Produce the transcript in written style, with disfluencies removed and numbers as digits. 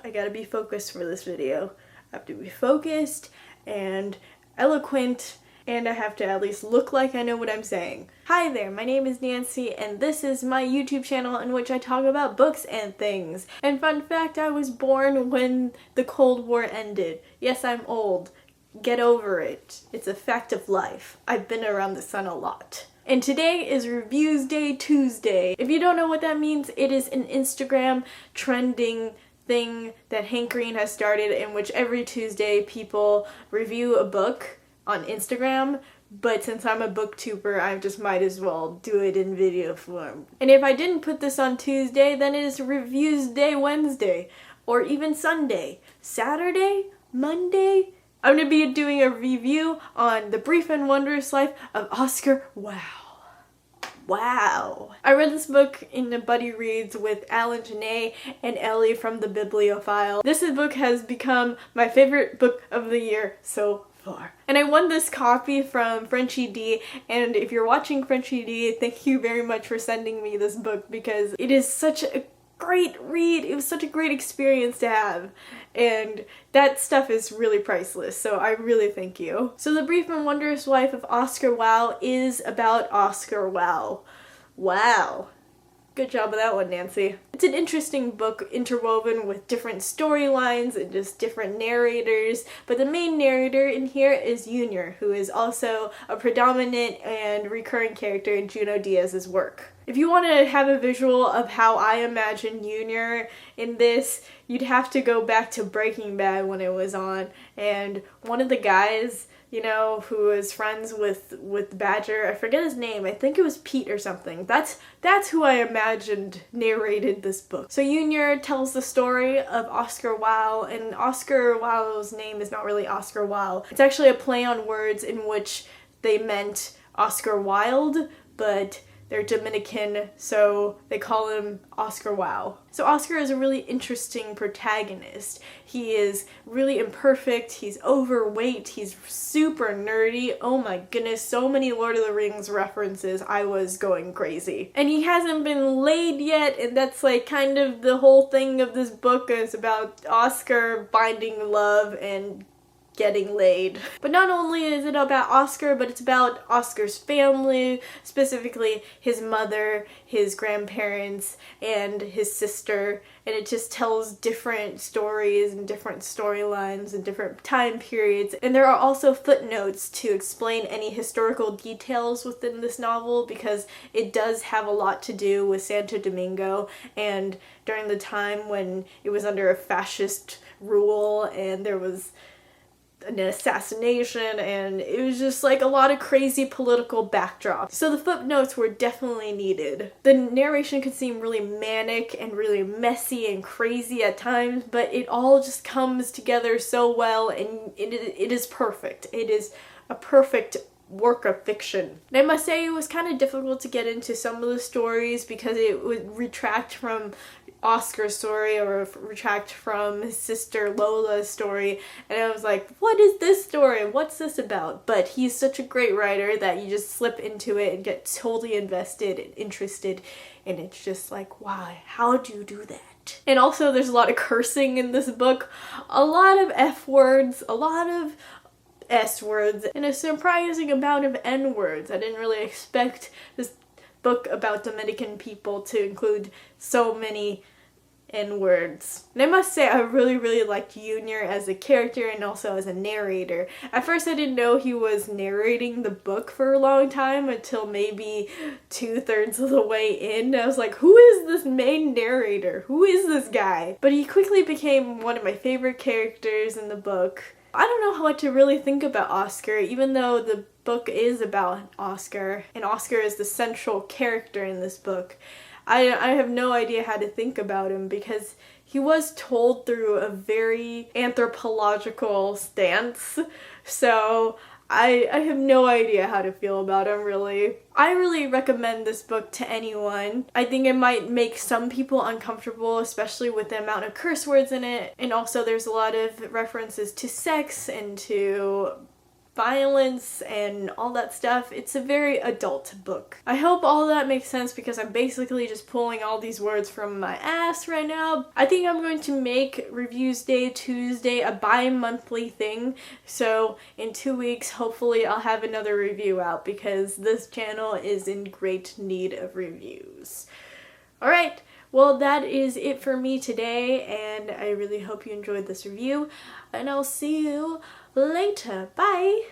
I gotta be focused for this video. I have to be focused and eloquent, and I have to at least look like I know what I'm saying. Hi there, my name is Nancy, and this is my YouTube channel in which I talk about books and things. And fun fact, I was born when the Cold War ended. Yes, I'm old. Get over it. It's a fact of life. I've been around the sun a lot. And today is Reviews Day Tuesday. If you don't know what that means, it is an Instagram trending thing that Hank Green has started, in which every Tuesday people review a book on Instagram, but since I'm a booktuber, I just might as well do it in video form. And if I didn't put this on Tuesday, then it is Reviews Day Wednesday, or even Sunday, Saturday, Monday. I'm going to be doing a review on The Brief and Wondrous Life of Oscar Wilde. Wow. I read this book in the Buddy Reads with Alan Junot and Ellie from the Bibliophile. This book has become my favorite book of the year so far. And I won this copy from Frenchie D, and if you're watching Frenchie D, thank you very much for sending me this book because it is such a great read. It was such a great experience to have, and that stuff is really priceless, so I really thank you. So The Brief and Wondrous Life of Oscar Wilde is about Oscar Wilde. Wow. Good job with that one, Nancy. It's an interesting book interwoven with different storylines and just different narrators, but the main narrator in here is Junior, who is also a predominant and recurring character in Junot Diaz's work. If you want to have a visual of how I imagine Junior in this, you'd have to go back to Breaking Bad when it was on, and one of the guys, you know, who was friends with Badger, I forget his name, I think it was Pete or something. That's who I imagined narrated this book. So Junior tells the story of Oscar Wilde, and Oscar Wilde's name is not really Oscar Wilde. It's actually a play on words in which they meant Oscar Wilde, but they're Dominican, so they call him Oscar Wilde. So Oscar is a really interesting protagonist. He is really imperfect, he's overweight, he's super nerdy. Oh my goodness, so many Lord of the Rings references, I was going crazy. And he hasn't been laid yet, and that's like kind of the whole thing of this book is about Oscar finding love and getting laid. But not only is it about Oscar, but it's about Oscar's family, specifically his mother, his grandparents, and his sister, and it just tells different stories and different storylines and different time periods. And there are also footnotes to explain any historical details within this novel because it does have a lot to do with Santo Domingo and during the time when it was under a fascist rule and there was an assassination, and it was just like a lot of crazy political backdrop. So the footnotes were definitely needed. The narration could seem really manic and really messy and crazy at times, but it all just comes together so well, and it is perfect. It is a perfect work of fiction. And I must say it was kind of difficult to get into some of the stories because it would retract from Oscar's story or retract from his sister Lola's story, and I was like, what is this story? What's this about? But he's such a great writer that you just slip into it and get totally invested and interested, and it's just like, why? How do you do that? And also there's a lot of cursing in this book, a lot of F words, a lot of S words, and a surprising amount of N words. I didn't really expect this book about Dominican people to include so many N-words. And I must say I really liked Junior as a character and also as a narrator. At first I didn't know he was narrating the book for a long time until maybe 2/3 of the way in. I was like, who is this main narrator? Who is this guy? But he quickly became one of my favorite characters in the book. I don't know what to really think about Oscar, even though the book is about Oscar, and Oscar is the central character in this book. I have no idea how to think about him because he was told through a very anthropological stance, so I have no idea how to feel about him, really. I really recommend this book to anyone. I think it might make some people uncomfortable, especially with the amount of curse words in it, and also there's a lot of references to sex and to violence and all that stuff. It's a very adult book. I hope all that makes sense because I'm basically just pulling all these words from my ass right now. I think I'm going to make Reviews Day Tuesday a bi-monthly thing, so in 2 weeks hopefully I'll have another review out because this channel is in great need of reviews. Alright, well that is it for me today, and I really hope you enjoyed this review, and I'll see you later. Bye!